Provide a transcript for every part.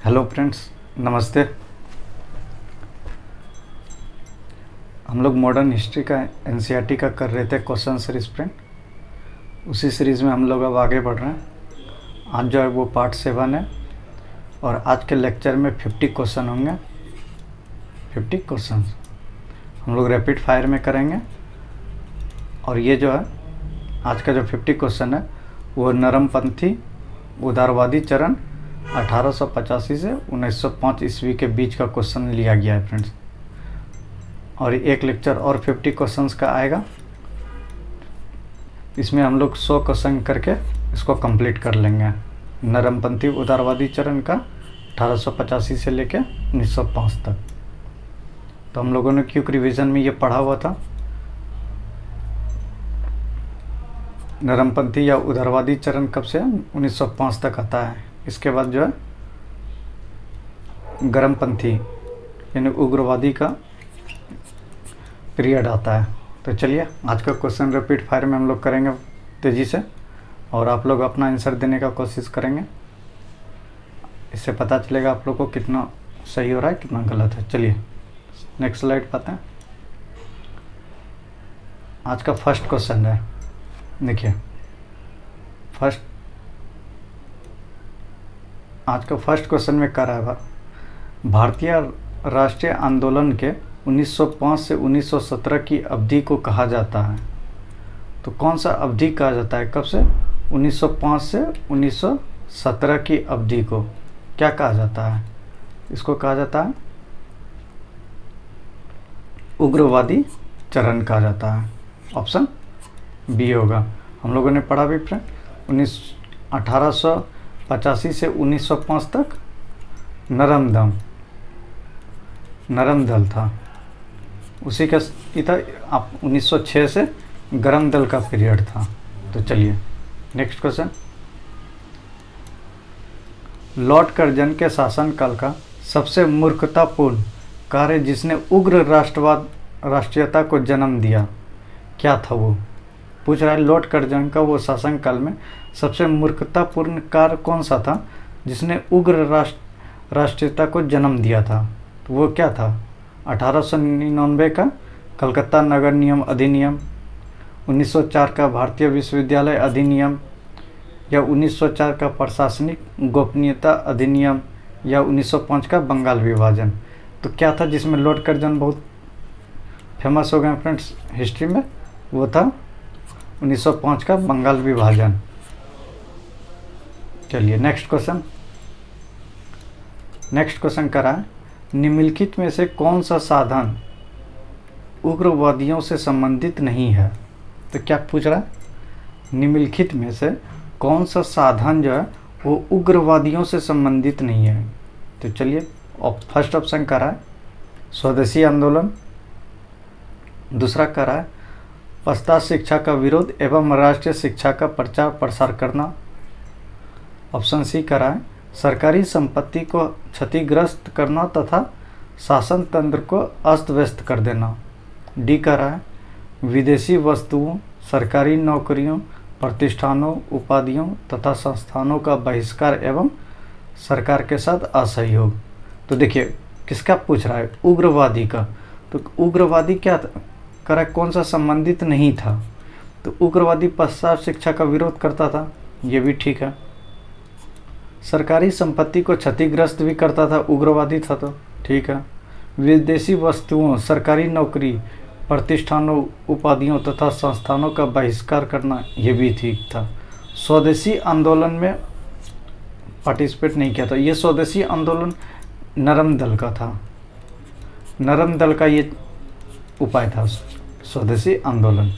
Hello friends, नमस्ते। हम लोग मॉडर्न हिस्ट्री का एनसीईआरटी का कर रहे थे क्वेश्चन सीरीज फ्रेंड। उसी सीरीज़ में हम लोग अब आगे बढ़ रहे हैं। आज जो है वो पार्ट 7 है और आज के लेक्चर में 50 क्वेश्चन होंगे। 50 क्वेश्चन हम लोग रैपिड फायर में करेंगे। और ये जो है आज का जो 50 क्वेश्चन है वो नरमपंथी उदारवादी चरण 1885 से 1905 ईस्वी के बीच का क्वेश्चन लिया गया है फ्रेंड्स। और एक लेक्चर और 50 क्वेश्चंस का आएगा। इसमें हम लोग 100 क्वेश्चन करके इसको कंप्लीट कर लेंगे। नरमपंथी उदारवादी चरण का 1885 से लेके 1905 तक। तो हम लोगों ने क्विक रिवीजन में ये पढ़ा हुआ था। नरमपंथी या उदारवादी चरण कब से 1905 तक आता है। इसके बाद जो है गर्मपंथी यानी उग्रवादी का पीरियड आता है। तो चलिए आज का क्वेश्चन रैपिड फायर में हम लोग करेंगे तेज़ी से और आप लोग अपना आंसर देने का कोशिश करेंगे। इससे पता चलेगा आप लोग को कितना सही हो रहा है कितना गलत है। चलिए नेक्स्ट स्लाइड पाते हैं। आज का फर्स्ट क्वेश्चन है, देखिए आज का फर्स्ट क्वेश्चन में कर रहा है भारतीय राष्ट्रीय आंदोलन के 1905 से 1917 की अवधि को कहा जाता है। तो कौन सा अवधि कहा जाता है, कब से 1905 से 1917 की अवधि को क्या कहा जाता है? इसको कहा जाता है उग्रवादी चरण कहा जाता है। ऑप्शन बी होगा। हम लोगों ने पढ़ा भी फ्रेंड 1885 से 1905 तक नरम दल था, उसी का था। आप 1906 से गरम दल का पीरियड था। तो चलिए नेक्स्ट क्वेश्चन। लॉर्ड कर्जन के शासनकाल का सबसे मूर्खतापूर्ण कार्य जिसने उग्र राष्ट्रीयता को जन्म दिया, क्या था वो? पूछ रहा है लॉर्ड कर्जन का वो शासनकाल में सबसे मूर्खतापूर्ण कार्य कौन सा था जिसने उग्र राष्ट्रीयता को जन्म दिया था? तो वो क्या था? 1899 का कलकत्ता नगर नियम अधिनियम, 1904 का भारतीय विश्वविद्यालय अधिनियम, या 1904 का प्रशासनिक गोपनीयता अधिनियम, या 1905 का बंगाल विभाजन। तो क्या था जिसमें लॉर्ड कर्जन बहुत फेमस हो गए फ्रेंड्स हिस्ट्री में? वो था 1905 का बंगाल विभाजन। चलिए नेक्स्ट क्वेश्चन करा है निम्नलिखित में से कौन सा साधन उग्रवादियों से संबंधित नहीं है? तो क्या पूछ रहा है, निम्नलिखित में से कौन सा साधन जो है वो उग्रवादियों से संबंधित नहीं है? तो चलिए फर्स्ट ऑप्शन करा है स्वदेशी आंदोलन, दूसरा करा है पश्चात शिक्षा का विरोध एवं राष्ट्रीय शिक्षा का प्रचार प्रसार करना, ऑप्शन सी करा है सरकारी संपत्ति को क्षतिग्रस्त करना तथा शासन तंत्र को अस्त व्यस्त कर देना, डी करा है विदेशी वस्तुओं, सरकारी नौकरियों, प्रतिष्ठानों, उपाधियों तथा संस्थानों का बहिष्कार एवं सरकार के साथ असहयोग। तो देखिए किसका पूछ रहा है, उग्रवादी का। तो उग्रवादी क्या करा, कौन सा संबंधित नहीं था? तो उग्रवादी पश्चात शिक्षा का विरोध करता था, ये भी ठीक है। सरकारी संपत्ति को क्षतिग्रस्त भी करता था, उग्रवादी था, तो ठीक है। विदेशी वस्तुओं, सरकारी नौकरी, प्रतिष्ठानों, उपाधियों तथा संस्थानों का बहिष्कार करना, ये भी ठीक था। स्वदेशी आंदोलन में पार्टिसिपेट नहीं किया था। ये स्वदेशी आंदोलन नरम दल का था, नरम दल का ये उपाय था स्वदेशी आंदोलन।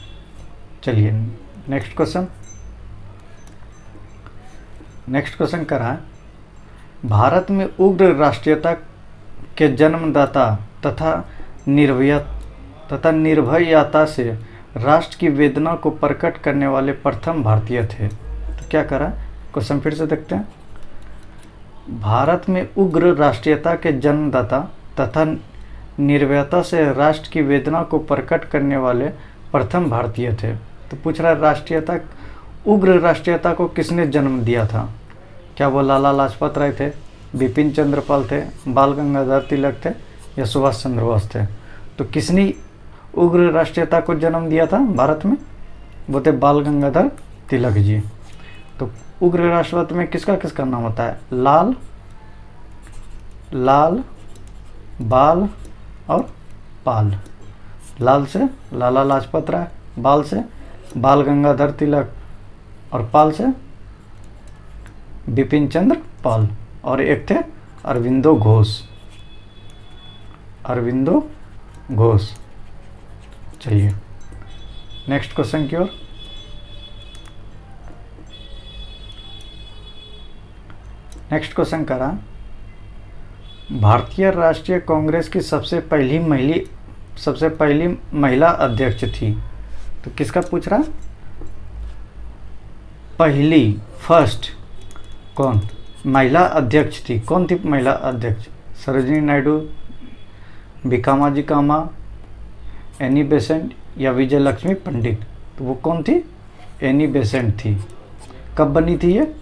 चलिए नेक्स्ट क्वेश्चन करा है भारत में उग्र राष्ट्रीयता के जन्मदाता तथा निर्भयता से राष्ट्र की वेदना को प्रकट करने वाले प्रथम भारतीय थे। तो क्या करा, क्वेश्चन फिर से देखते हैं। भारत में उग्र राष्ट्रीयता के जन्मदाता तथा निर्भयता से राष्ट्र की वेदना को प्रकट करने वाले प्रथम भारतीय थे। तो पूछ रहा है उग्र राष्ट्रीयता को किसने जन्म दिया था? क्या वो लाला लाजपत राय थे? बिपिन चंद्र पाल थे, बाल गंगाधर तिलक थे या सुभाष चंद्र बोस थे? तो किसने उग्र राष्ट्रीयता को जन्म दिया था भारत में? वो थे बाल गंगाधर तिलक जी। तो उग्र राष्ट्रवाद में किसका किसका नाम होता है? लाल, लाल, बाल और पाल। लाल से लाला लाजपत राय, बाल से बाल गंगाधर तिलक और पाल से बिपिन चंद्र पाल, और एक थे अरविंदो घोष, अरविंदो घोष। चलिए नेक्स्ट क्वेश्चन की ओर। नेक्स्ट क्वेश्चन करा, भारतीय राष्ट्रीय कांग्रेस की सबसे पहली महिला अध्यक्ष थी? तो किसका पूछ रहा? पहली, फर्स्ट कौन महिला अध्यक्ष थी? कौन थी महिला अध्यक्ष? सरोजिनी नायडू, भिकामाजी कामा, एनी बेसेंट या विजय लक्ष्मी पंडित? तो वो कौन थी? एनी बेसेंट थी। कब बनी थी ये?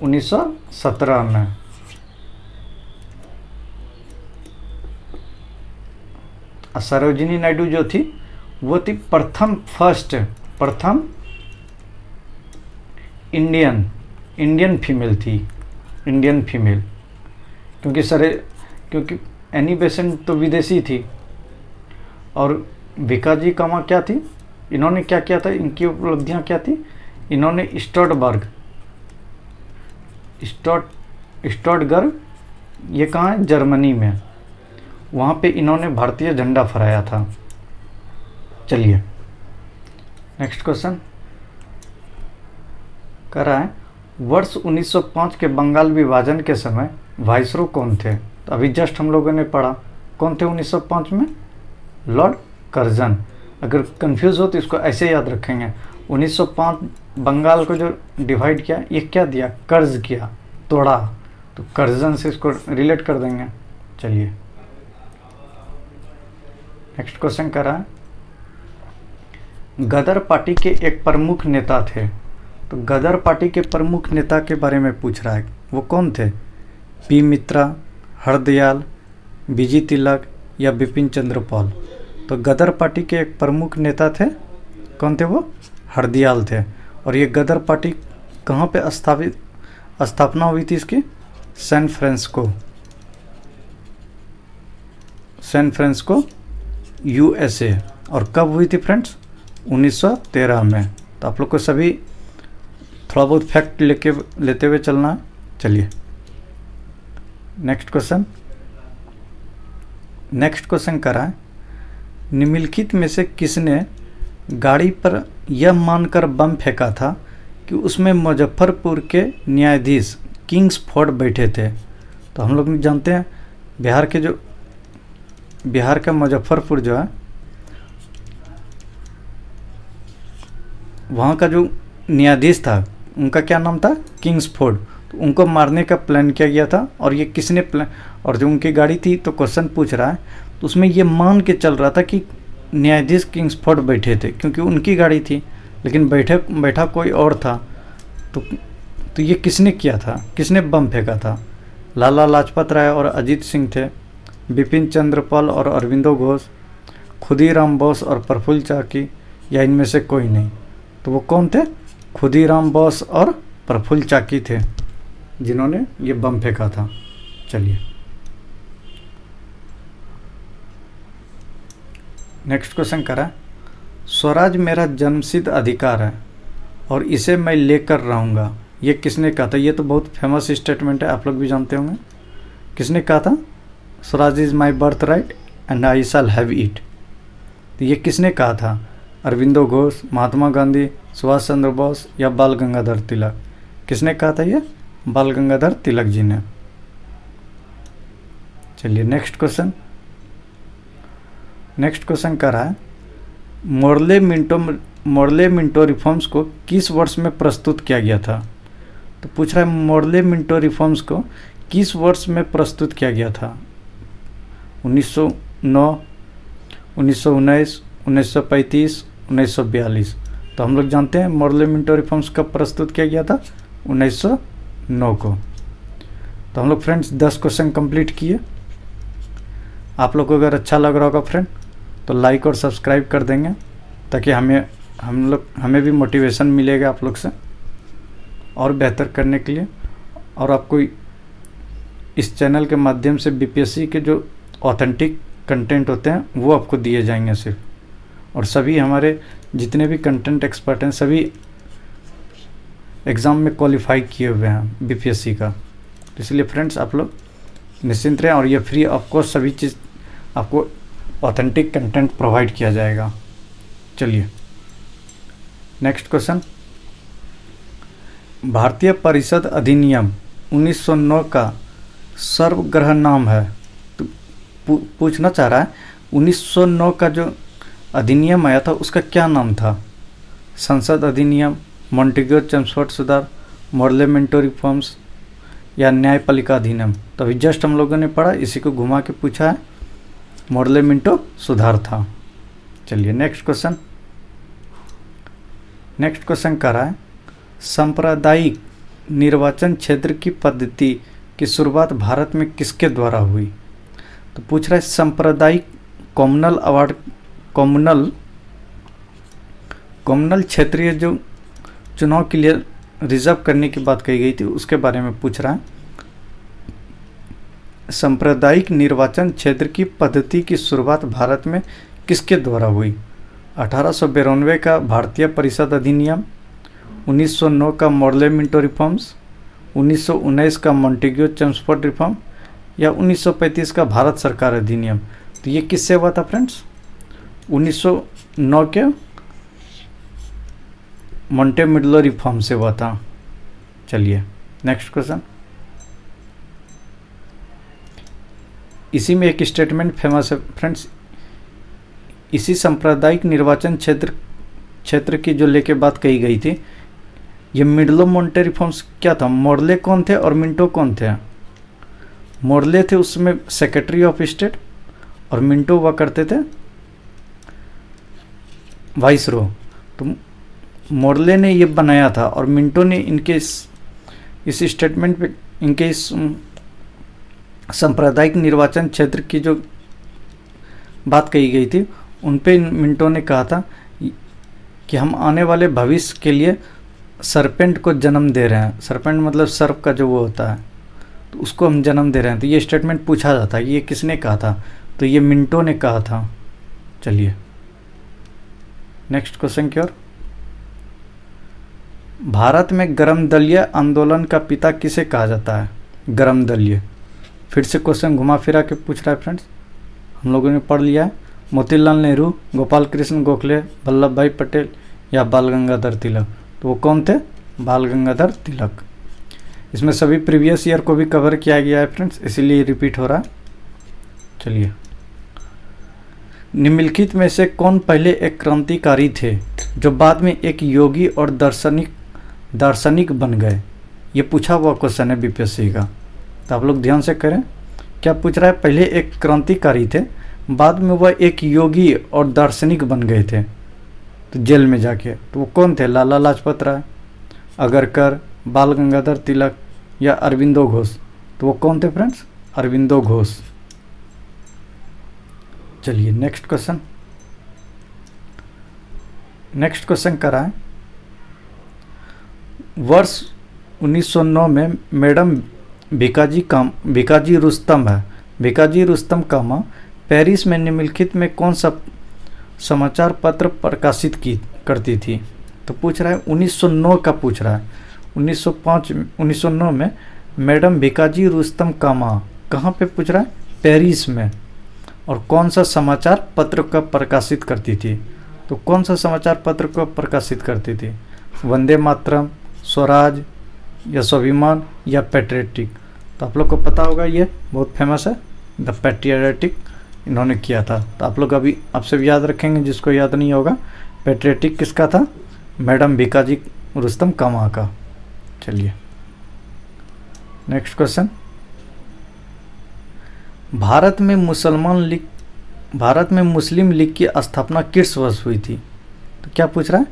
1917 में। सरोजिनी नायडू जो थी वो थी प्रथम इंडियन फीमेल थी, इंडियन फीमेल। क्योंकि एनी बेसेंट तो विदेशी थी, और भिकाजी कामा क्या थी? इन्होंने क्या किया था? इनकी उपलब्धियां क्या थी? इन्होंने स्टॉटगर्ग, ये कहाँ है? जर्मनी में। वहाँ पे इन्होंने भारतीय झंडा फहराया था। चलिए नेक्स्ट क्वेश्चन कर रहा है, वर्ष 1905 के बंगाल विभाजन के समय वाइसरॉय कौन थे? तो अभी जस्ट हम लोगों ने पढ़ा, कौन थे 1905 में? Lord Curzon. अगर कंफ्यूज हो तो इसको ऐसे याद रखेंगे, 1905 बंगाल को जो डिवाइड किया, ये क्या दिया? कर्ज किया, तोड़ा, तो कर्जन से इसको रिलेट कर देंगे। चलिए नेक्स्ट क्वेश्चन कर रहा है, गदर पार्टी के एक प्रमुख नेता थे। तो गदर पार्टी के प्रमुख नेता के बारे में पूछ रहा है, वो कौन थे? पी मित्रा, हरदयाल, बीजी तिलक या बिपिन चंद्र पाल? तो गदर पार्टी के एक प्रमुख नेता थे, कौन थे वो? हरदयाल थे। और ये गदर पार्टी कहाँ पे स्थापना हुई थी इसकी? San Francisco USA. और कब हुई थी फ्रेंड्स? 1913 में। तो आप लोग को सभी थोड़ा बहुत फैक्ट लेते हुए चलना है। चलिए नेक्स्ट क्वेश्चन करा है, निम्नलिखित में से किसने गाड़ी पर यह मानकर बम फेंका था कि उसमें मुजफ्फरपुर के न्यायाधीश किंग्सफोर्ड बैठे थे? तो हम लोग जानते हैं बिहार का मुजफ्फरपुर जो है, वहाँ का जो न्यायाधीश था उनका क्या नाम था? किंग्सफोर्ड। तो उनको मारने का प्लान किया गया था, और ये किसने प्लान? और जो उनकी गाड़ी थी, तो क्वेश्चन पूछ रहा है, तो उसमें ये मान के चल रहा था कि न्यायाधीश किंग्सफोर्ड बैठे थे, क्योंकि उनकी गाड़ी थी, लेकिन बैठा कोई और था। तो ये किसने किया था? किसने बम फेंका था? लाला लाजपत राय और अजीत सिंह थे, बिपिन चंद्र पाल और अरविंदो घोष, खुदीराम बोस और प्रफुल्ल चाकी, या इनमें से कोई नहीं? तो वो कौन थे? खुदीराम बोस और प्रफुल्ल चाकी थे जिन्होंने ये बम फेंका था। चलिए नेक्स्ट क्वेश्चन करा, स्वराज मेरा जन्मसिद्ध अधिकार है और इसे मैं लेकर रहूँगा, ये किसने कहा था? ये तो बहुत फेमस स्टेटमेंट है, आप लोग भी जानते होंगे। किसने कहा था? Swaraj is my birth right and I shall have it. तो ये किसने कहा था? अरविंदो घोष, महात्मा गांधी, सुभाष चंद्र बोस या बाल गंगाधर तिलक? किसने कहा था? ये बाल गंगाधर तिलक जी ने। चलिए नेक्स्ट क्वेश्चन कर रहा है, मोर्ले मिंटो रिफॉर्म्स को किस वर्ष में प्रस्तुत किया गया था? तो पूछ रहा है मोर्ले मिंटो रिफॉर्म्स को किस वर्ष में प्रस्तुत किया गया था? 1909, 1919, 1935, 1942? तो हम लोग जानते हैं मोर्ले मिंटो रिफॉर्म्स कब प्रस्तुत किया गया था? 1909 को। तो हम लोग फ्रेंड्स 10 क्वेश्चन कंप्लीट किए। आप लोग को अगर अच्छा लग रहा होगा फ्रेंड तो लाइक और सब्सक्राइब कर देंगे, ताकि हमें भी मोटिवेशन मिलेगा आप लोग से और बेहतर करने के लिए। और आपको इस चैनल के माध्यम से बीपीएससी के जो ऑथेंटिक कंटेंट होते हैं वो आपको दिए जाएंगे सिर्फ, और सभी हमारे जितने भी कंटेंट एक्सपर्ट हैं सभी एग्ज़ाम में क्वालिफाई किए हुए हैं बीपीएससी का। तो इसलिए फ्रेंड्स आप लोग निश्चिंत रहें, और ये फ्री ऑफ कॉस्ट सभी चीज़ आपको ऑथेंटिक कंटेंट प्रोवाइड किया जाएगा। चलिए नेक्स्ट क्वेश्चन, भारतीय परिषद अधिनियम 1909 का सर्वग्रह नाम है। तो पूछना चाह रहा है 1909 का जो अधिनियम आया था उसका क्या नाम था? संसद अधिनियम, मॉन्टेग्यू चेम्सफोर्ड सुधार, मोर्लेमेंटो रिफॉर्म्स या न्यायपालिका अधिनियम? तो अभी जस्ट हम लोगों ने पढ़ा, इसी को घुमा के पूछा है, मोर्लेमेंटो सुधार था। चलिए नेक्स्ट क्वेश्चन कर रहा है, सांप्रदायिक निर्वाचन क्षेत्र की पद्धति की शुरुआत भारत में किसके द्वारा हुई? तो पूछ रहा है सांप्रदायिक कॉमनल क्षेत्रीय जो चुनाव के लिए रिजर्व करने की बात कही गई थी उसके बारे में पूछ रहा है। सांप्रदायिक निर्वाचन क्षेत्र की पद्धति की शुरुआत भारत में किसके द्वारा हुई? 1892 का भारतीय परिषद अधिनियम, 1909 का मोर्लेमेंटो रिफॉर्म्स, 1919 का मॉन्टेग्यू चेम्सफोर्ड रिफॉर्म या 1935 का भारत सरकार अधिनियम? तो ये किससे हुआ था फ्रेंड्स? 1909 के मॉन्टेमिडलो रिफॉर्म से हुआ था। चलिए नेक्स्ट क्वेश्चन, इसी में एक स्टेटमेंट फेमस है फ्रेंड्स, इसी सांप्रदायिक निर्वाचन क्षेत्र की जो लेके बात कही गई थी, ये मिडलो मोंटे रिफॉर्म्स क्या था? मोर्ले कौन थे और मिंटो कौन थे? मोर्ले थे उसमें सेक्रेटरी ऑफ स्टेट, और मिंटो हुआ करते थे वाइसरो। तो मोर्ले ने ये बनाया था और मिंटो ने इनके इस स्टेटमेंट पे, इनके इस सांप्रदायिक निर्वाचन क्षेत्र की जो बात कही गई थी उन पे मिंटो ने कहा था कि हम आने वाले भविष्य के लिए सरपेंट को जन्म दे रहे हैं। सरपेंट मतलब सर्प का जो वो होता है, तो उसको हम जन्म दे रहे हैं। तो ये स्टेटमेंट पूछा जाता है ये किसने कहा था? तो ये मिंटो ने कहा था। चलिए नेक्स्ट क्वेश्चन की ओर, भारत में गर्म दलीय आंदोलन का पिता किसे कहा जाता है? गर्म दलीय, फिर से क्वेश्चन घुमा फिरा के पूछ रहा है फ्रेंड्स, हम लोगों ने पढ़ लिया है। मोतीलाल नेहरू, गोपाल कृष्ण गोखले, वल्लभ भाई पटेल या बाल गंगाधर तिलक? तो वो कौन थे? बाल गंगाधर तिलक। इसमें सभी प्रीवियस ईयर को भी कवर किया गया है फ्रेंड्स, इसीलिए रिपीट हो रहा है। चलिए, निम्नलिखित में से कौन पहले एक क्रांतिकारी थे जो बाद में एक योगी और दार्शनिक बन गए? ये पूछा हुआ क्वेश्चन है बीपीएससी का, तो आप लोग ध्यान से करें। क्या पूछ रहा है? पहले एक क्रांतिकारी थे, बाद में वह एक योगी और दार्शनिक बन गए थे तो जेल में जाके। तो वो कौन थे? लाला लाजपत राय, अगरकर, बाल गंगाधर तिलक या अरविंदो घोष? तो वो कौन थे फ्रेंड्स? अरविंदो घोष। चलिए नेक्स्ट क्वेश्चन करा है, वर्ष 1909 में मैडम भिकाजी रुस्तम कामा पेरिस में निम्नलिखित में कौन सा समाचार पत्र प्रकाशित करती थी? तो पूछ रहा है 1909 का पूछ रहा है। 1909 में मैडम भिकाजी रुस्तम कामा कहाँ पे पूछ रहा है? पेरिस में। और कौन सा समाचार पत्र का प्रकाशित करती थी? तो कौन सा समाचार पत्र को प्रकाशित करती थी? वंदे मातरम, स्वराज या स्वाभिमान या पैट्रियटिक? तो आप लोग को पता होगा, ये बहुत फेमस है, द पैट्रियटिक इन्होंने किया था। तो आप लोग अभी आपसे भी याद रखेंगे, जिसको याद नहीं होगा। पैट्रियटिक किसका था? मैडम भिकाजी रुस्तम कामा का। चलिए नेक्स्ट क्वेश्चन, भारत में मुस्लिम लीग की स्थापना किस वर्ष हुई थी? तो क्या पूछ रहा है?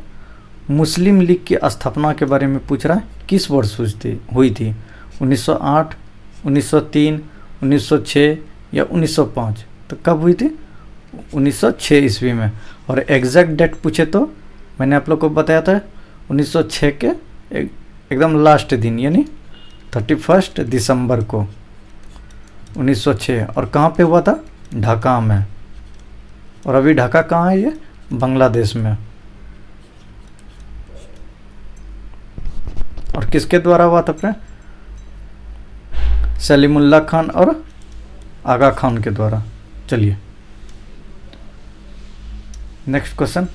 मुस्लिम लीग की स्थापना के बारे में पूछ रहा है, किस वर्ष हुई थी? 1908, 1903, 1906 या 1905? तो कब हुई थी? 1906 ईस्वी में। और एग्जैक्ट डेट पूछे तो मैंने आप लोग को बताया था 1906 के एकदम लास्ट दिन, यानी 31 दिसंबर को 1906। और कहाँ पे हुआ था? ढाका में। और अभी ढाका कहाँ है? ये बांग्लादेश में। और किसके द्वारा हुआ था फ्रेंड? सलीमुल्लाह खान और आगा खान के द्वारा। चलिए नेक्स्ट क्वेश्चन।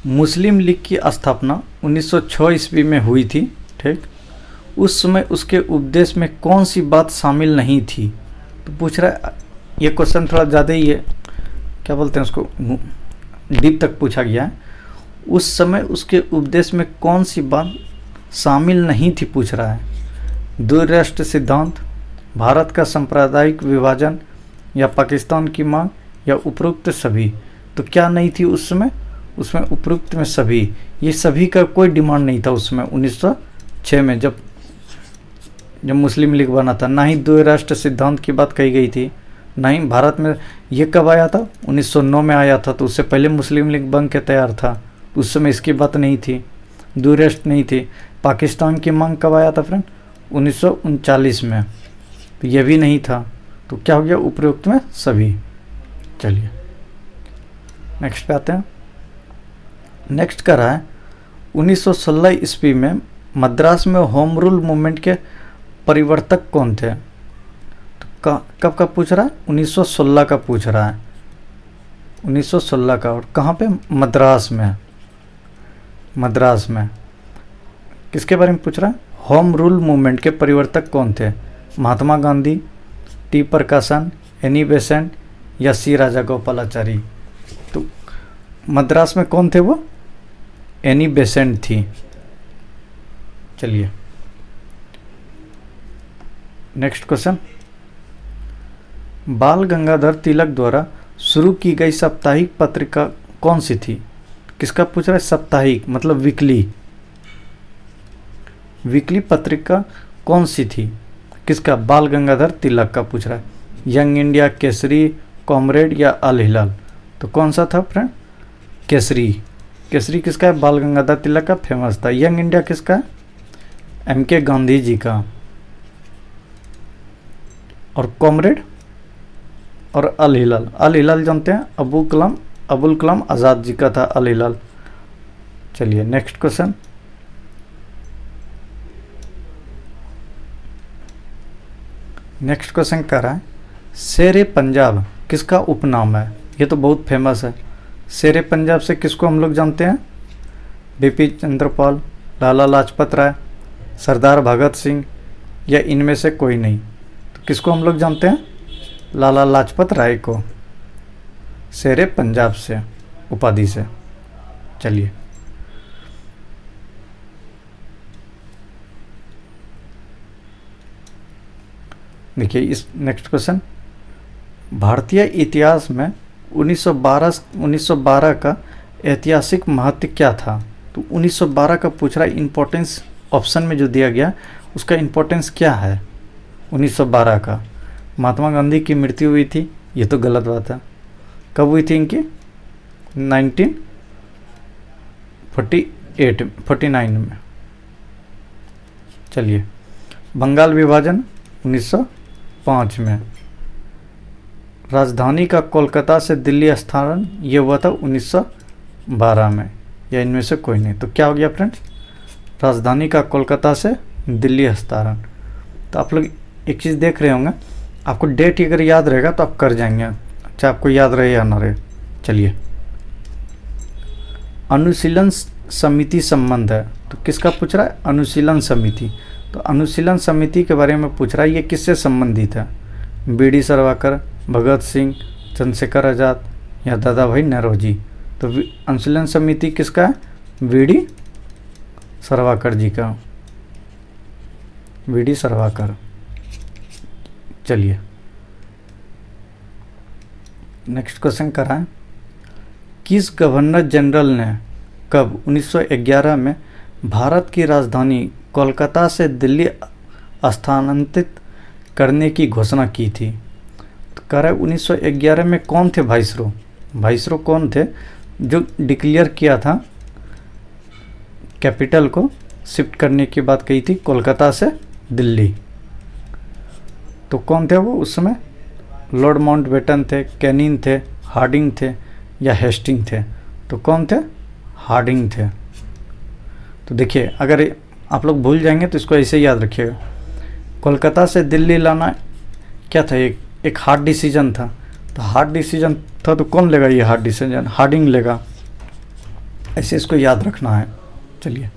मुस्लिम लीग की स्थापना 1906 ईस्वी में हुई थी, ठीक। उस समय उसके उपदेश में कौन सी बात शामिल नहीं थी? तो पूछ रहा है, ये क्वेश्चन थोड़ा ज़्यादा ही है, क्या बोलते हैं उसको, डीप तक पूछा गया है। उस समय उसके उपदेश में कौन सी बात शामिल नहीं थी पूछ रहा है। द्विराष्ट्र सिद्धांत, भारत का सांप्रदायिक विभाजन, या पाकिस्तान की मांग, या उपरोक्त सभी? तो क्या नहीं थी उस समय? उसमें उपरोक्त में सभी। ये सभी का कोई डिमांड नहीं था उसमें 1906 में, जब मुस्लिम लीग बना था। ना ही द्विराष्ट्र सिद्धांत की बात कही गई थी, ना ही भारत में। ये कब आया था? 1909 में आया था, तो उससे पहले मुस्लिम लीग बन के तैयार था। उस समय इसकी बात नहीं थी, द्विराष्ट्र नहीं थी। पाकिस्तान की मांग कब आया था फ्रेंड? 1939 में, तो यह भी नहीं था। तो क्या हो गया? उपरोक्त में सभी। चलिए नेक्स्ट पे आते हैं। नेक्स्ट कर रहा है 1916 ईस्वी में मद्रास में होम रूल मूवमेंट के परिवर्तक कौन थे? तो कब का पूछ रहा है? 1916 का पूछ रहा है, 1916 का। और कहाँ पे? मद्रास में। मद्रास में किसके बारे में पूछ रहा है? होम रूल मूवमेंट के परिवर्तक कौन थे? महात्मा गांधी, टी प्रकाशन, एनी बेसेंट, या सी राजागोपालाचारी? तो मद्रास में कौन थे वो? एनी बेसेंट थी। चलिए नेक्स्ट क्वेश्चन। बाल गंगाधर तिलक द्वारा शुरू की गई साप्ताहिक पत्रिका कौन सी थी? किसका पूछ रहा है? साप्ताहिक मतलब वीकली। वीकली पत्रिका कौन सी थी? किसका? बाल गंगाधर तिलक का पूछ रहा है। यंग इंडिया, केसरी, कॉमरेड, या अल हिलाल? तो कौन सा था फ्रेंड? केसरी। केसरी किसका है? बाल गंगाधर तिलक का, फेमस था। यंग इंडिया किसका है? एम.के. गांधी जी का। और कॉमरेड और अल हिलाल? अल हिलाल जानते हैं, अबुल कलाम आज़ाद जी का था अल हिलाल। चलिए नेक्स्ट क्वेश्चन। नेक्स्ट क्वेश्चन कह रहा है शेर पंजाब किसका उपनाम है? ये तो बहुत फेमस है। शेर पंजाब से किसको हम लोग जानते हैं? बिपिन चंद्रपाल, लाला लाजपत राय, सरदार भगत सिंह, या इनमें से कोई नहीं? तो किसको हम लोग जानते हैं? लाला लाजपत राय को शेर पंजाब से उपाधि से। चलिए देखिए इस नेक्स्ट क्वेश्चन। भारतीय इतिहास में 1912 का ऐतिहासिक महत्व क्या था? तो 1912 का पूछ रहा है। इम्पोर्टेंस ऑप्शन में जो दिया गया उसका इम्पोर्टेंस क्या है? 1912 का महात्मा गांधी की मृत्यु हुई थी, ये तो गलत बात है। कब हुई थी इनकी? 1949 में। चलिए बंगाल विभाजन 1905 में। राजधानी का कोलकाता से दिल्ली स्थानांतरण ये हुआ था 1912 में, या इनमें से कोई नहीं? तो क्या हो गया फ्रेंड्स? राजधानी का कोलकाता से दिल्ली हस्तांतरण। तो आप लोग एक चीज़ देख रहे होंगे, आपको डेट अगर याद रहेगा तो आप कर जाएंगे, चाहे आपको याद रहे या ना रहे। चलिए अनुशीलन समिति संबंध है, तो किसका पूछ रहा है? अनुशीलन समिति। तो अनुशीलन समिति के बारे में पूछ रहा है, ये किससे संबंधित है? बी.डी. सावरकर, भगत सिंह, चंद्रशेखर आज़ाद, या दादा भाई नौरोजी? तो अनुशीलन समिति किसका है? बी.डी. सावरकर जी का, बी.डी. सावरकर। चलिए नेक्स्ट क्वेश्चन कर रहा है किस गवर्नर जनरल ने कब 1911 में भारत की राजधानी कोलकाता से दिल्ली स्थानांतरित करने की घोषणा की थी। तो कह रहा है 1911 में कौन थे वाइसरो? वाइसरो कौन थे जो डिक्लेयर किया था कैपिटल को शिफ्ट करने की बात कही थी कोलकाता से दिल्ली? तो कौन थे वो उस समय? लॉर्ड माउंटबेटन थे, कैनिंग थे, हार्डिंग थे या हेस्टिंग थे? तो कौन थे? हार्डिंग थे। तो देखिए, अगर आप लोग भूल जाएंगे तो इसको ऐसे याद रखिएगा। कोलकाता से दिल्ली लाना क्या था? एक हार्ड डिसीजन था। तो हार्ड डिसीजन था तो कौन लेगा ये हार्ड डिसीजन? हार्डिंग लेगा। ऐसे इसको याद रखना है। चलिए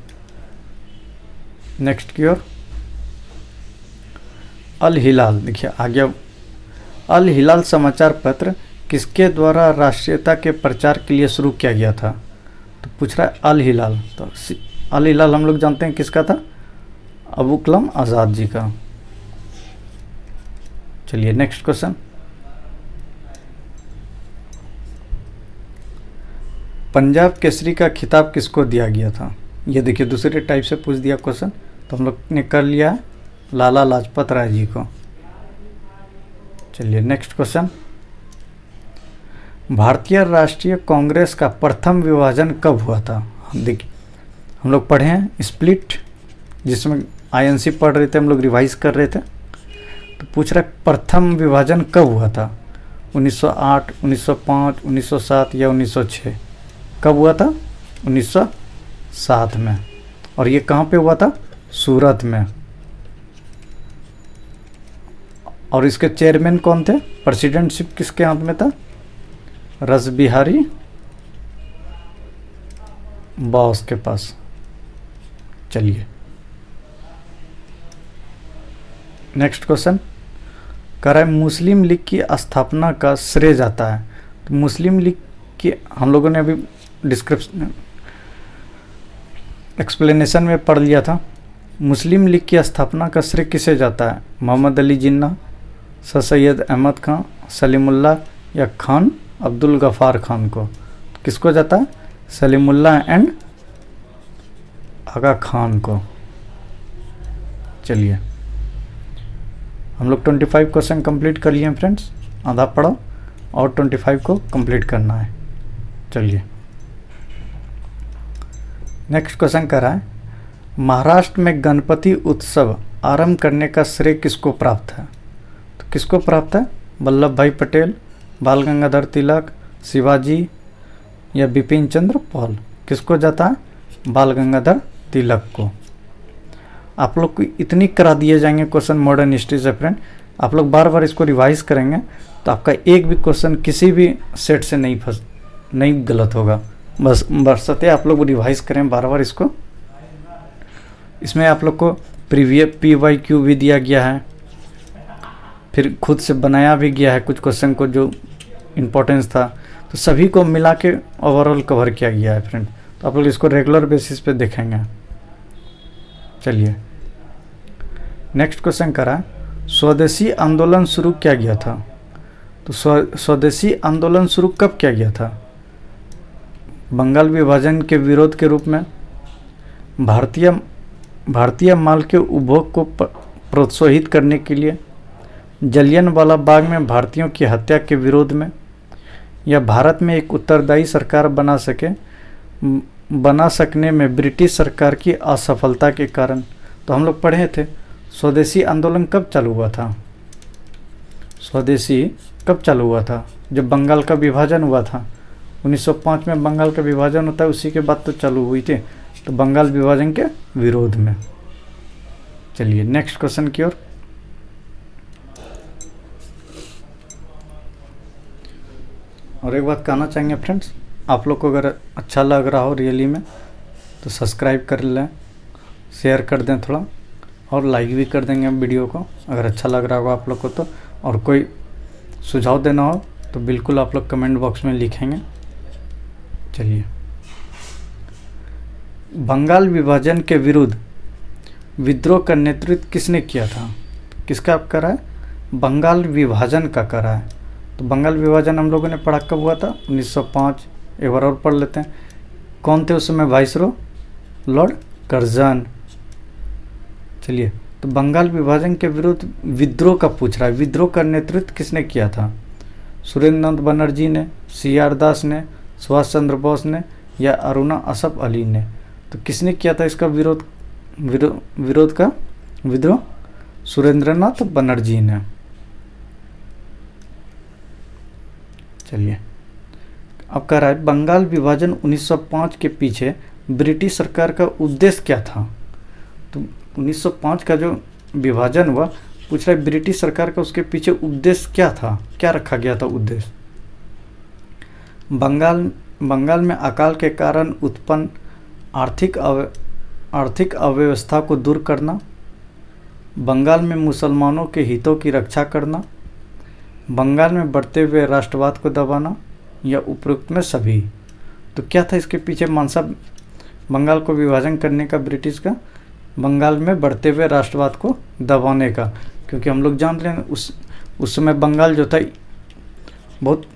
नेक्स्ट की ओर। अल हिलाल, देखिए आ गया। अल हिलाल समाचार पत्र किसके द्वारा राष्ट्रीयता के प्रचार के लिए शुरू किया गया था? तो पूछ रहा है अल हिलाल। तो अल हिलाल हम लोग जानते हैं किसका था? अबू कलाम आज़ाद जी का। चलिए नेक्स्ट क्वेश्चन। पंजाब केसरी का खिताब किसको दिया गया था? ये देखिए दूसरे टाइप से पूछ दिया क्वेश्चन। तो हम लोग ने कर लिया है लाला लाजपत राय जी को। चलिए नेक्स्ट क्वेश्चन। भारतीय राष्ट्रीय कांग्रेस का प्रथम विभाजन कब हुआ था? देखिए हम लोग पढ़े हैं स्प्लिट, जिसमें आईएनसी पढ़ रहे थे, हम लोग रिवाइज कर रहे थे। तो पूछ रहा है प्रथम विभाजन कब हुआ था? 1908, 1905, 1907 या 1906? कब हुआ था? 1907 में। और ये कहाँ पे हुआ था? सूरत में। और इसके चेयरमैन कौन थे? प्रेसिडेंटशिप किसके हाथ में था? रासबिहारी बोस के पास। चलिए नेक्स्ट क्वेश्चन। कह रहा है मुस्लिम लीग की स्थापना का श्रेय जाता है। तो मुस्लिम लीग की हम लोगों ने अभी डिस्क्रिप्शन एक्सप्लेनेशन में पढ़ लिया था। मुस्लिम लीग की स्थापना का श्रेय किसे जाता है? मोहम्मद अली जिन्ना, सर सैयद अहमद खान, सलीमुल्लाह या खान अब्दुल गफ़ार खान को? किसको जाता है? सलीमुल्लाह एंड आगा खान को। चलिए हम लोग 25 क्वेश्चन कंप्लीट कर लिए हैं फ्रेंड्स। आधा पढ़ो और 25 को कंप्लीट करना है। चलिए नेक्स्ट क्वेश्चन कर रहा है महाराष्ट्र में गणपति उत्सव आरंभ करने का श्रेय किसको प्राप्त है? तो किसको प्राप्त है? वल्लभ भाई पटेल, बाल गंगाधर तिलक, शिवाजी या बिपिन चंद्र पॉल? किसको जाता है? बाल गंगाधर तिलक को। आप लोग को इतनी करा दिए जाएंगे क्वेश्चन मॉडर्न हिस्ट्री से फ्रेंड, आप लोग बार बार इसको रिवाइज करेंगे तो आपका एक भी क्वेश्चन किसी भी सेट से नहीं गलत होगा। बस बरसते आप लोग रिवाइज करें बार बार इसको। इसमें आप लोग को प्रीवियस PYQ भी दिया गया है, फिर खुद से बनाया भी गया है कुछ क्वेश्चन को जो इम्पोर्टेंस था। तो सभी को मिला के ओवरऑल कवर किया गया है फ्रेंड। तो आप लोग इसको रेगुलर बेसिस पे देखेंगे। चलिए नेक्स्ट क्वेश्चन करा स्वदेशी आंदोलन शुरू किया गया था। तो स्वदेशी आंदोलन शुरू कब किया गया था? बंगाल विभाजन के विरोध के रूप में, भारतीय माल के उपभोग को प्रोत्साहित करने के लिए, जलियांवाला बाग में भारतीयों की हत्या के विरोध में, या भारत में एक उत्तरदायी सरकार बना सकने में ब्रिटिश सरकार की असफलता के कारण। तो हम लोग पढ़े थे स्वदेशी आंदोलन कब चालू हुआ था? स्वदेशी कब चालू हुआ था? जब बंगाल का विभाजन हुआ था 1905 में बंगाल का विभाजन होता है, उसी के बाद तो चालू हुई थी। तो बंगाल विभाजन के विरोध में। चलिए नेक्स्ट क्वेश्चन की ओर। और एक बात कहना चाहेंगे फ्रेंड्स, आप लोग को अगर अच्छा लग रहा हो रियली में तो सब्सक्राइब कर लें, शेयर कर दें थोड़ा, और लाइक भी कर देंगे वीडियो को अगर अच्छा लग रहा होगा आप लोग को तो। और कोई सुझाव देना हो तो बिल्कुल आप लोग कमेंट बॉक्स में लिखेंगे। चलिए बंगाल विभाजन के विरुद्ध विद्रोह का नेतृत्व किसने किया था? किसका आप करा है? बंगाल विभाजन का करा है। तो बंगाल विभाजन हम लोगों ने पढ़ा कब हुआ था? 1905। एक बार और पढ़ लेते हैं। कौन थे उस समय वाइसरो? Lord Curzon. चलिए तो बंगाल विभाजन के विरुद्ध विद्रोह का पूछ रहा है, विद्रोह का नेतृत्व किसने किया था? सुरेंद्रनाथ बनर्जी ने, सी आर दास ने, सुभाष चंद्र बोस ने या अरुणा असफ अली ने? तो किसने किया था इसका विद्रोह? सुरेंद्रनाथ बनर्जी ने। चलिए, अब कह रहा है बंगाल विभाजन 1905 के पीछे ब्रिटिश सरकार का उद्देश्य क्या था? तो 1905 का जो विभाजन हुआ, पूछ रहा है ब्रिटिश सरकार का उसके पीछे उद्देश्य क्या था, क्या रखा गया था उद्देश्य? बंगाल में अकाल के कारण उत्पन्न आर्थिक अव्यवस्था को दूर करना, बंगाल में मुसलमानों के हितों की रक्षा करना, बंगाल में बढ़ते हुए राष्ट्रवाद को दबाना या उपरोक्त में सभी? तो क्या था इसके पीछे मंशा बंगाल को विभाजन करने का ब्रिटिश का? बंगाल में बढ़ते हुए राष्ट्रवाद को दबाने का, क्योंकि हम लोग जान रहे हैं उस समय बंगाल जो था बहुत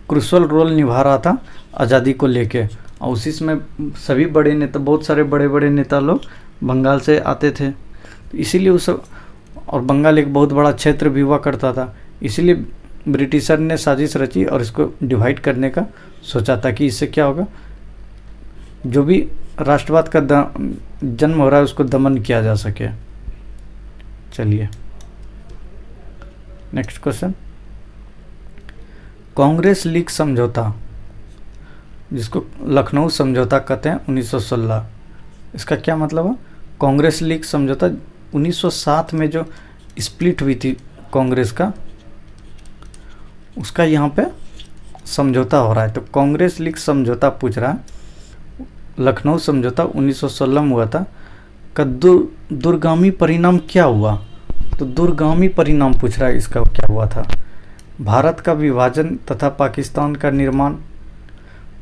क्रूशल रोल निभा रहा था आज़ादी को लेके, और उसी समय सभी बड़े नेता, बहुत सारे बड़े बड़े नेता लोग बंगाल से आते थे। तो इसीलिए और बंगाल एक बहुत बड़ा क्षेत्र भी हुआ करता था, इसीलिए ब्रिटिशर ने साजिश रची और इसको डिवाइड करने का सोचा था कि इससे क्या होगा, जो भी राष्ट्रवाद का जन्म हो रहा है उसको दमन किया जा सके। चलिए नेक्स्ट क्वेश्चन, कांग्रेस लीग समझौता, जिसको लखनऊ समझौता कहते हैं 1916, इसका क्या मतलब है? कांग्रेस लीग समझौता 1907 में जो स्प्लिट हुई थी कांग्रेस का, उसका यहाँ पे समझौता हो रहा है। तो कांग्रेस लीग समझौता पूछ रहा है, लखनऊ समझौता 1916 में हुआ था, का दूरगामी परिणाम क्या हुआ? तो दूरगामी परिणाम पूछ रहा है, इसका क्या हुआ था? भारत का विभाजन तथा पाकिस्तान का निर्माण,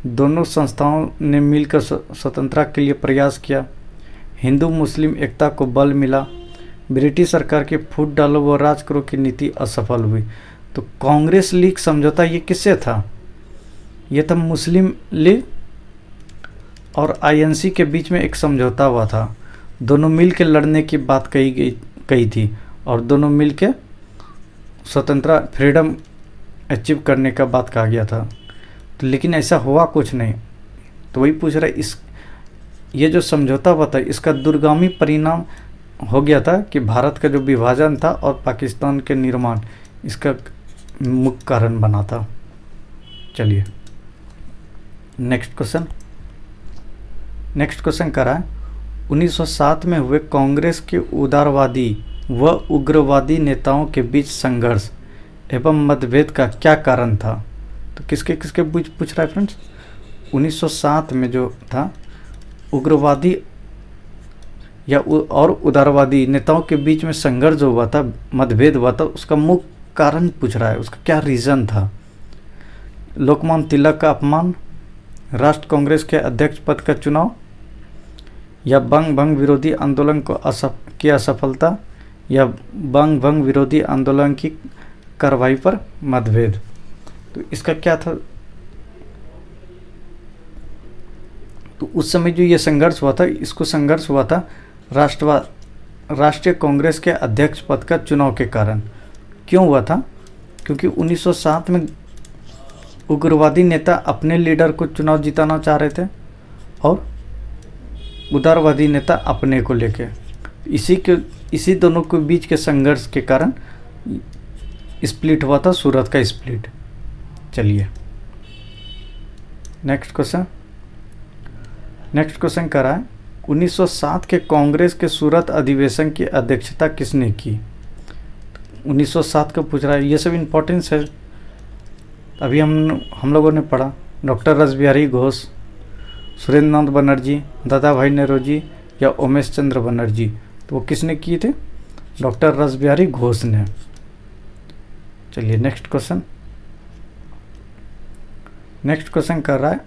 दोनों संस्थाओं ने मिलकर स्वतंत्रता के लिए प्रयास किया, हिंदू मुस्लिम एकता को बल मिला, ब्रिटिश सरकार की फूट डालो व राज करो की नीति असफल हुई। तो कांग्रेस लीग समझौता ये किससे था? ये था मुस्लिम लीग और आईएनसी के बीच में एक समझौता हुआ था। दोनों मिल के लड़ने की बात कही थी और दोनों मिल के स्वतंत्रता फ्रीडम अचीव करने का बात कहा गया था। तो लेकिन ऐसा हुआ कुछ नहीं। तो वही पूछ रहा है, ये जो समझौता हुआ था इसका दूरगामी परिणाम हो गया था कि भारत का जो विभाजन था और पाकिस्तान के निर्माण, इसका मुख्य कारण बना था। चलिए नेक्स्ट क्वेश्चन करा है, 1907 में हुए कांग्रेस के उदारवादी व उग्रवादी नेताओं के बीच संघर्ष एवं मतभेद का क्या कारण था? तो किसके बीच पूछ रहा है फ्रेंड्स? 1907 में जो था उग्रवादी या और उदारवादी नेताओं के बीच में संघर्ष जो हुआ था, मतभेद हुआ था, उसका मुख्य कारण पूछ रहा है, उसका क्या रीज़न था? लोकमान्य तिलक का अपमान, राष्ट्र कांग्रेस के अध्यक्ष पद का चुनाव, या बंग भंग विरोधी आंदोलन की असफलता, या बंग भंग विरोधी आंदोलन की कार्रवाई पर मतभेद। तो इसका क्या था? तो उस समय जो ये संघर्ष हुआ था, इसको संघर्ष हुआ था राष्ट्रीय कांग्रेस के अध्यक्ष पद का चुनाव के कारण। क्यों हुआ था? क्योंकि 1907 में उग्रवादी नेता अपने लीडर को चुनाव जिताना चाह रहे थे और उदारवादी नेता अपने को लेके, इसी दोनों के बीच के संघर्ष के कारण स्प्लिट हुआ था, सूरत का स्प्लिट। चलिए नेक्स्ट क्वेश्चन करा है, 1907 के कांग्रेस के सूरत अधिवेशन की अध्यक्षता किसने की? 1907 का पूछ रहा है, ये सब इम्पोर्टेंस है। अभी हम लोगों ने पढ़ा, डॉक्टर रासबिहारी घोष, सुरेंद्रनाथ बनर्जी, दादा भाई नौरोजी या उमेश चंद्र बनर्जी। तो वो किसने किए थे? डॉक्टर रासबिहारी घोष ने। चलिए नेक्स्ट क्वेश्चन कर रहा है,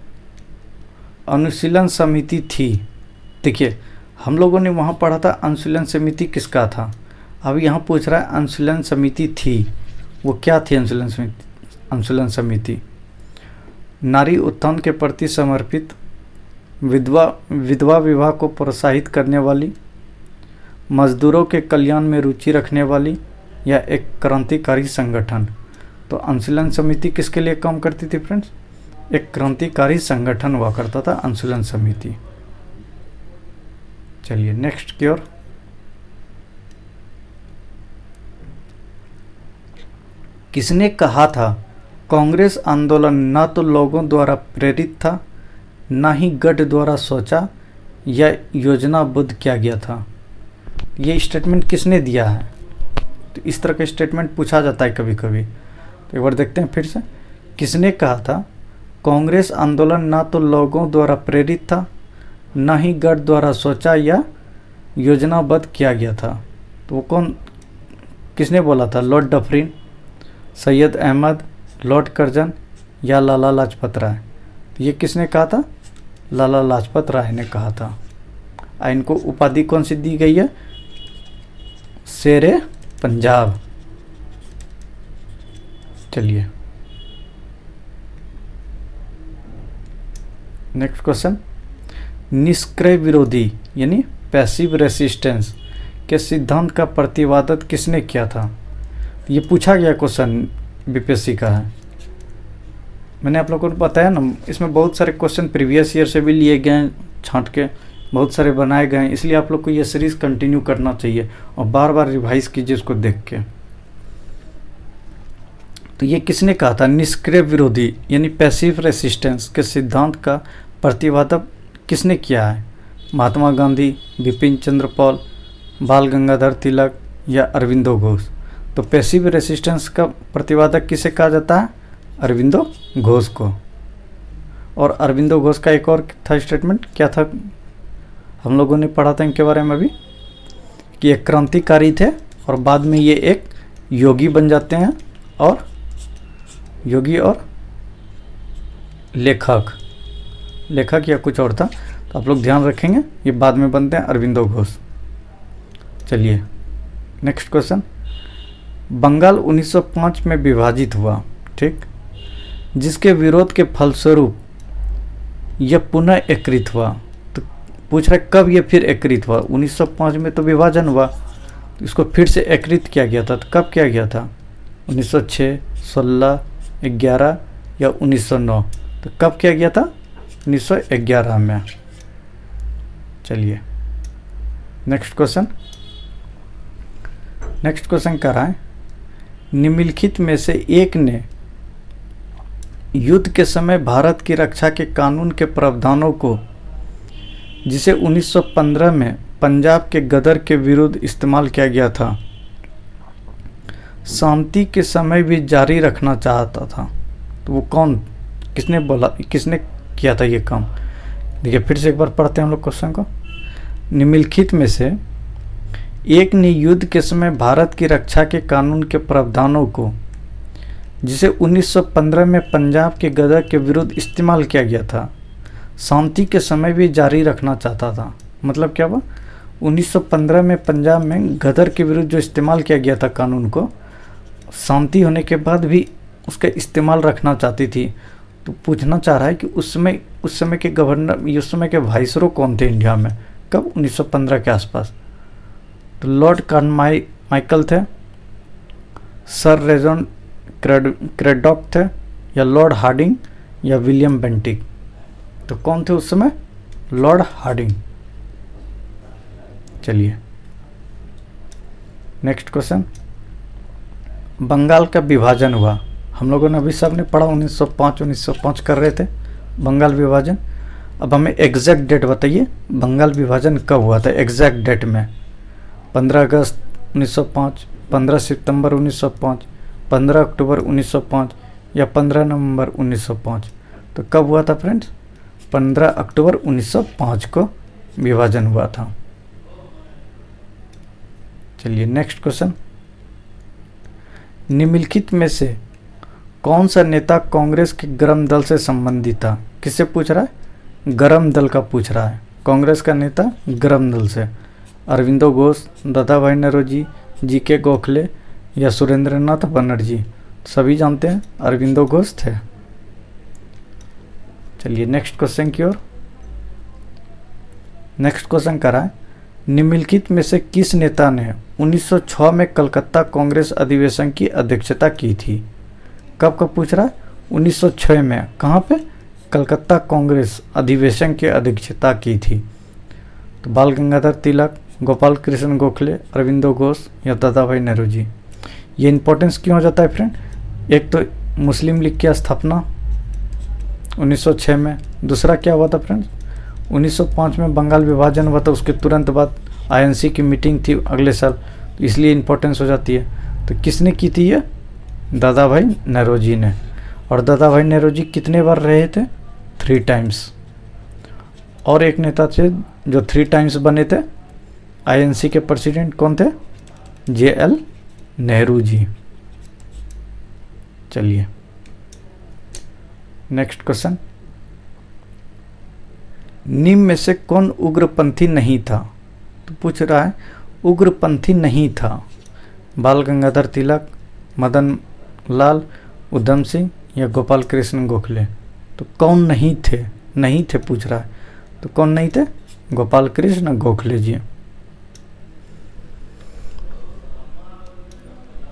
अनुशीलन समिति थी। देखिए हम लोगों ने वहाँ पढ़ा था अनुशीलन समिति किसका था, अब यहाँ पूछ रहा है अनुशीलन समिति थी, वो क्या थी? अनुशीलन समिति नारी उत्थान के प्रति समर्पित, विधवा विवाह को प्रोत्साहित करने वाली, मजदूरों के कल्याण में रुचि रखने वाली या एक क्रांतिकारी संगठन। तो अनुशीलन समिति किसके लिए काम करती थी फ्रेंड्स? एक क्रांतिकारी संगठन हुआ करता था अनुशीलन समिति। चलिए नेक्स्ट की ओर। किसने कहा था कांग्रेस आंदोलन न तो लोगों द्वारा प्रेरित था, न ही गढ़ द्वारा सोचा या योजनाबद्ध किया गया था? ये स्टेटमेंट किसने दिया है? तो इस तरह का स्टेटमेंट पूछा जाता है कभी कभी। तो एक बार देखते हैं फिर से। किसने कहा था कांग्रेस आंदोलन न तो लोगों द्वारा प्रेरित था, न ही गढ़ द्वारा सोचा या योजनाबद्ध किया गया था? तो वो कौन, किसने बोला था? Lord Dufferin, Syed Ahmad, Lord Curzon या लाला लाजपत राय? ये किसने कहा था? लाला लाजपत राय ने कहा था। इनको उपाधि कौन सी दी गई है? शेरे पंजाब। चलिए नेक्स्ट क्वेश्चन। निष्क्रिय विरोधी यानी पैसिव रेसिस्टेंस के सिद्धांत का प्रतिपादन किसने किया था? ये पूछा गया क्वेश्चन बीपीएससी का है। मैंने आप लोगों को बताया ना, इसमें बहुत सारे क्वेश्चन प्रीवियस ईयर से भी लिए गए हैं, छांट के बहुत सारे बनाए गए हैं, इसलिए आप लोग को ये सीरीज़ कंटिन्यू करना चाहिए और बार बार रिवाइज कीजिए इसको देख के। तो ये किसने कहा था? निष्क्रिय विरोधी यानी पैसिव रेसिस्टेंस के सिद्धांत का प्रतिपादन किसने किया है? महात्मा गांधी, बिपिन चंद्र पाल, बाल गंगाधर तिलक या अरविंदो घोष? तो पैसिव रेसिस्टेंस का प्रतिपादक किसे कहा जाता है? अरविंदो घोष को। और अरविंदो घोष का एक और था स्टेटमेंट, क्या था? हम लोगों ने पढ़ा था इनके बारे में अभी कि एक क्रांतिकारी थे और बाद में ये एक योगी बन जाते हैं, और योगी और लेखक या कुछ और था, तो आप लोग ध्यान रखेंगे, ये बाद में बनते हैं अरविंदो घोष। चलिए नेक्स्ट क्वेश्चन। बंगाल 1905 में विभाजित हुआ, ठीक, जिसके विरोध के फलस्वरूप यह पुनः एकीकृत हुआ। तो पूछ रहे कब ये फिर एकीकृत हुआ? 1905 में तो विभाजन हुआ, तो इसको फिर से एकीकृत किया गया था। तो कब किया गया था? 1906, 16, 11 या 1909? तो कब किया गया था? 1911 में। चलिए नेक्स्ट क्वेश्चन कर रहा है, निम्नलिखित में से एक ने युद्ध के समय भारत की रक्षा के कानून के प्रावधानों को, जिसे 1915 में पंजाब के गदर के विरुद्ध इस्तेमाल किया गया था, शांति के समय भी जारी रखना चाहता था? तो वो कौन, किसने बोला, किसने किया था ये काम? देखिए फिर से एक बार पढ़ते हैं हम लोग क्वेश्चन को। निम्नलिखित में से एक ने युद्ध के समय भारत की रक्षा के कानून के प्रावधानों को, जिसे 1915 में पंजाब के गदर के विरुद्ध इस्तेमाल किया गया था, शांति के समय भी जारी रखना चाहता था। मतलब क्या हुआ? 1915 में पंजाब में गदर के विरुद्ध जो इस्तेमाल किया गया था कानून को, शांति होने के बाद भी उसका इस्तेमाल रखना चाहती थी। तो पूछना चाह रहा है कि उस समय के गवर्नर, उस समय के वाइसरॉय कौन थे इंडिया में? कब? 1915 के आसपास। तो लॉर्ड कार्माइकल थे, सर रेजन क्रेडॉक थे, या लॉर्ड हार्डिंग या विलियम बेंटिक? तो कौन थे उस समय? Lord Hardinge. चलिए नेक्स्ट क्वेश्चन। बंगाल का विभाजन हुआ, हम लोगों ने अभी सब ने पढ़ा, 1905 कर रहे थे बंगाल विभाजन। अब हमें एग्जैक्ट डेट बताइए, बंगाल विभाजन कब हुआ था एग्जैक्ट डेट में? 15 अगस्त 1905, 15 सितंबर 1905, 15 अक्टूबर 1905 या 15 नवंबर 1905? तो कब हुआ था फ्रेंड्स? 15 अक्टूबर 1905 को विभाजन हुआ था। चलिए नेक्स्ट क्वेश्चन। निम्नलिखित में से कौन सा नेता कांग्रेस के गर्म दल से संबंधित था? किससे पूछ रहा है? गर्म दल का पूछ रहा है। कांग्रेस का नेता गर्म दल से। अरविंदो घोष, दादा भाई नौरोजी, जी.के. गोखले या सुरेंद्रनाथ बनर्जी? सभी जानते हैं अरविंदो घोष थे। चलिए नेक्स्ट क्वेश्चन की ओर। नेक्स्ट क्वेश्चन कर रहा है, निम्नलिखित में से किस नेता ने 1906 में कलकत्ता कांग्रेस अधिवेशन की अध्यक्षता की थी? कब कब पूछ रहा है? 1906 में। कहाँ पे? कलकत्ता कांग्रेस अधिवेशन की अध्यक्षता की थी। तो बाल गंगाधर तिलक, गोपाल कृष्ण गोखले, अरविंदो घोष या दादा भाई नेहरू जी। ये इंपॉर्टेंस क्यों हो जाता है फ्रेंड? एक तो मुस्लिम लीग की स्थापना 1906 में, दूसरा क्या हुआ था फ्रेंड्स? 1905 में बंगाल विभाजन हुआ था, उसके तुरंत बाद आईएनसी की मीटिंग थी अगले साल, तो इसलिए इंपॉर्टेंस हो जाती है। तो किसने की थी ये? दादा भाई नेहरू जी ने। और दादा भाई नेहरू जी कितने बार रहे थे? 3 टाइम्स। और एक नेता थे जो 3 टाइम्स बने थे आईएनसी के प्रेसिडेंट, कौन थे? JL नेहरू जी। चलिए नेक्स्ट क्वेश्चन, निम्न में से कौन उग्रपंथी नहीं था? तो पूछ रहा है उग्रपंथी नहीं था। बाल गंगाधर तिलक, मदन लाल, उधम सिंह या गोपाल कृष्ण गोखले। तो कौन नहीं थे? नहीं थे पूछ रहा है, तो कौन नहीं थे? गोपाल कृष्ण गोखले जी।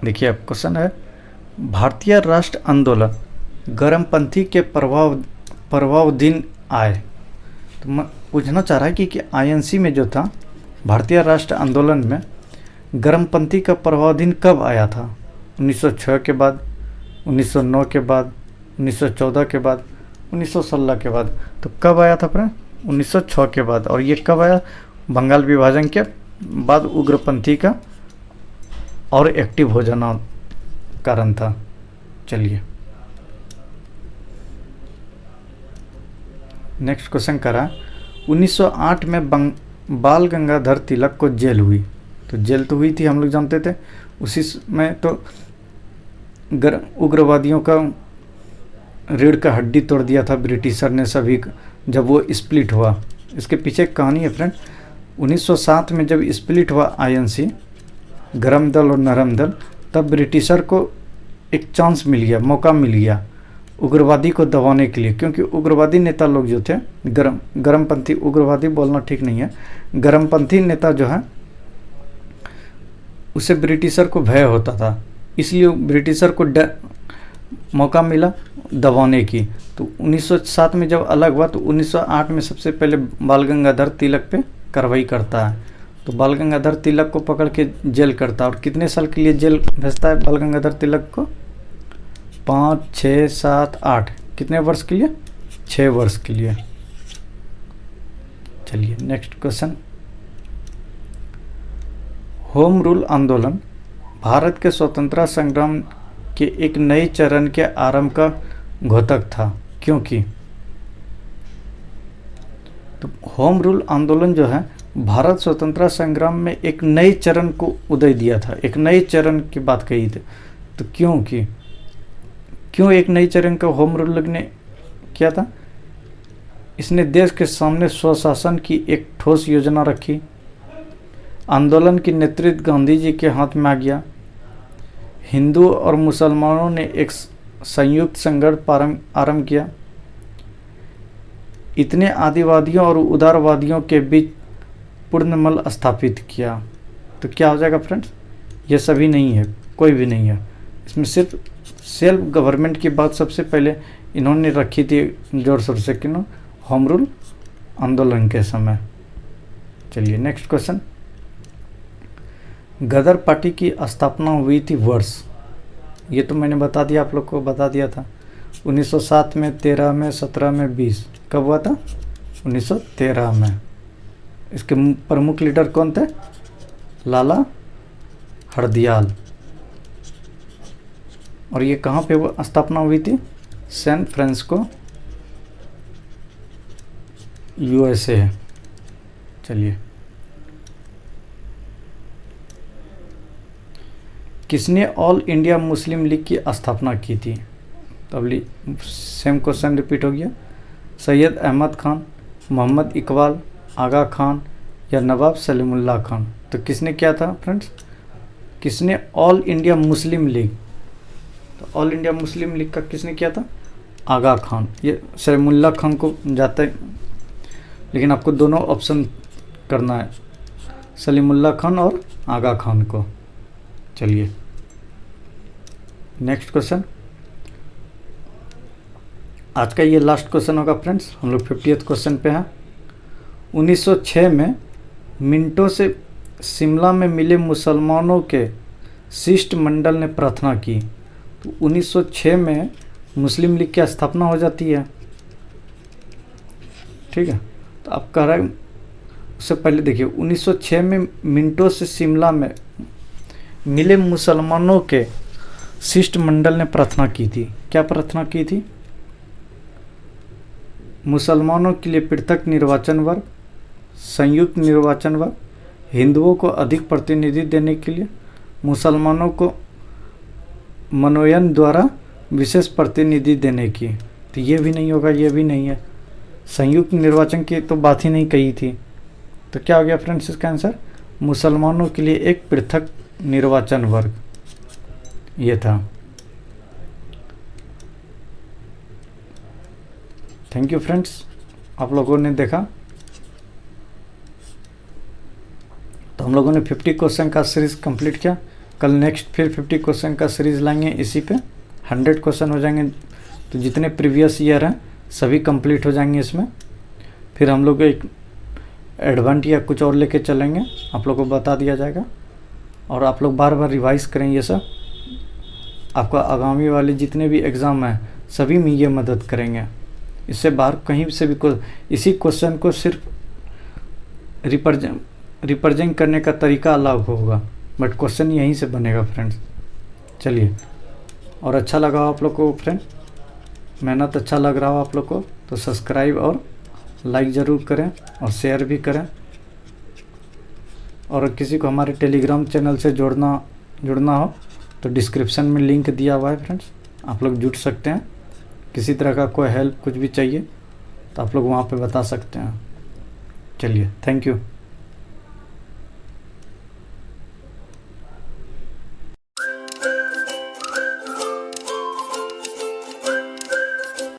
देखिए अब क्वेश्चन है, भारतीय राष्ट्र आंदोलन गर्मपंथी के प्रभावाधीन आए। तो मैं पूछना चाह रहा है कि आईएनसी में जो था भारतीय राष्ट्र आंदोलन में गर्मपंथी का प्रभावाधीन कब आया था? 1906 के बाद, 1909 के बाद, 1914 के बाद, 1916 के बाद। तो कब आया था फ्रेंड? 1906 के बाद। और ये कब आया? बंगाल विभाजन के बाद उग्रपंथी का और एक्टिव हो जाना कारण था। चलिए नेक्स्ट क्वेश्चन करा, 1908 में बाल गंगाधर तिलक को जेल हुई। तो जेल तो हुई थी, हम लोग जानते थे। उसी में तो उग्रवादियों का रीढ़ का हड्डी तोड़ दिया था ब्रिटिशर ने सभी, जब वो स्प्लिट हुआ। इसके पीछे एक कहानी है फ्रेंड। 1907 में जब स्प्लिट हुआ आईएनसी, गरम दल और नरम दल, तब ब्रिटिशर को एक चांस मिल गया, मौका मिल गया उग्रवादी को दबाने के लिए। क्योंकि उग्रवादी नेता लोग जो थे, गरमपंथी, उग्रवादी बोलना ठीक नहीं है, गरमपंथी नेता जो है उसे ब्रिटिशर को भय होता था, इसलिए ब्रिटिशर को मौका मिला दबाने की। तो 1907 में जब अलग हुआ तो 1908 में सबसे पहले बाल गंगाधर तिलक पे कार्रवाई करता है। तो बाल गंगाधर तिलक को पकड़ के जेल करता है। और कितने साल के लिए जेल भेजता है बाल गंगाधर तिलक को? 5, 6, 7, 8, कितने वर्ष के लिए? 6 वर्ष के लिए। चलिए नेक्स्ट क्वेश्चन, होम रूल आंदोलन भारत के स्वतंत्रता संग्राम के एक नए चरण के आरंभ का घोतक था, क्योंकि? तो होम रूल आंदोलन जो है भारत स्वतंत्रता संग्राम में एक नए चरण को उदय दिया था, एक नए चरण की बात कही थी। तो क्यों एक नई चरण का होम रूल ने किया था? इसने देश के सामने स्वशासन की एक ठोस योजना रखी। आंदोलन की नेतृत्व गांधी जी के हाथ में आ गया। हिंदू और मुसलमानों ने एक संयुक्त संघर्ष आरंभ किया। इतने आदिवादियों और उदारवादियों के बीच पूर्णमल स्थापित किया। तो क्या हो जाएगा फ्रेंड्स? ये सभी नहीं है, कोई भी नहीं है इसमें। सिर्फ सेल्फ गवर्नमेंट की बात सबसे पहले इन्होंने रखी थी जोर शोर से, क्यों? होम रूल आंदोलन के समय। चलिए नेक्स्ट क्वेश्चन, गदर पार्टी की स्थापना हुई थी वर्ष? ये तो मैंने बता दिया, आप लोग को बता दिया था। 1907 में, 13 में, 17 में, 20। कब हुआ था? 1913 में। इसके प्रमुख लीडर कौन थे? लाला हरदयाल। और ये कहाँ पे वो स्थापना हुई थी? San Francisco, USA। चलिए, किसने ऑल इंडिया मुस्लिम लीग की स्थापना की थी? तो अब सेम क्वेश्चन रिपीट हो गया। सैयद अहमद खान, मोहम्मद इकबाल, आगा खान या नवाब सलीमुल्लाह खान। तो किसने किया था फ्रेंड्स? किसने ऑल इंडिया मुस्लिम लीग? तो ऑल इंडिया मुस्लिम लीग का किसने किया था? आगा खान। ये सलीमुल्लाह खान को जाता है, लेकिन आपको दोनों ऑप्शन करना है। सलीमुल्लाह खान और आगा खान को। चलिए नेक्स्ट क्वेश्चन, आज का ये लास्ट क्वेश्चन होगा फ्रेंड्स, हम लोग 50th क्वेश्चन पे हैं। 1906 में मिंटो से शिमला में मिले मुसलमानों के शिष्टमंडल ने प्रार्थना की। तो 1906 में मुस्लिम लीग की स्थापना हो जाती है, ठीक है। तो अब कह रहा है उससे पहले देखिए 1906 में मिंटो से शिमला में मिले मुसलमानों के शिष्टमंडल ने प्रार्थना की थी। क्या प्रार्थना की थी? मुसलमानों के लिए पृथक निर्वाचन वर्ग, संयुक्त निर्वाचन वर्ग, हिंदुओं को अधिक प्रतिनिधि देने के लिए, मुसलमानों को मनोनयन द्वारा विशेष प्रतिनिधि देने की। तो ये भी नहीं होगा, ये भी नहीं है, संयुक्त निर्वाचन की तो बात ही नहीं कही थी। तो क्या हो गया फ्रेंड्स इसका आंसर? मुसलमानों के लिए एक पृथक निर्वाचन वर्ग, ये था। थैंक यू फ्रेंड्स, आप लोगों ने देखा। तो हम लोगों ने 50 क्वेश्चन का सीरीज़ कंप्लीट किया। कल नेक्स्ट फिर 50 क्वेश्चन का सीरीज़ लाएंगे, इसी पे 100 क्वेश्चन हो जाएंगे। तो जितने प्रीवियस ईयर हैं सभी कंप्लीट हो जाएंगे इसमें। फिर हम लोग एक एडवांस या कुछ और लेके चलेंगे, आप लोगों को बता दिया जाएगा। और आप लोग बार बार रिवाइज करें ये सब, आपका आगामी वाले जितने भी एग्ज़ाम हैं सभी में ये मदद करेंगे। इससे बाहर कहीं से भी इसी क्वेश्चन को सिर्फ रिप्रेजेंट करने का तरीका अलग होगा, बट क्वेश्चन यहीं से बनेगा फ्रेंड्स। चलिए, और अच्छा लगा आप लोग को फ्रेंड, मेहनत अच्छा लग रहा हो आप लोग को तो सब्सक्राइब और लाइक ज़रूर करें और शेयर भी करें। और किसी को हमारे टेलीग्राम चैनल से जुड़ना हो तो डिस्क्रिप्शन में लिंक दिया हुआ है फ्रेंड्स, आप लोग जुड़ सकते हैं। किसी तरह का कोई हेल्प कुछ भी चाहिए तो आप लोग वहाँ पे बता सकते हैं। चलिए, थैंक यू।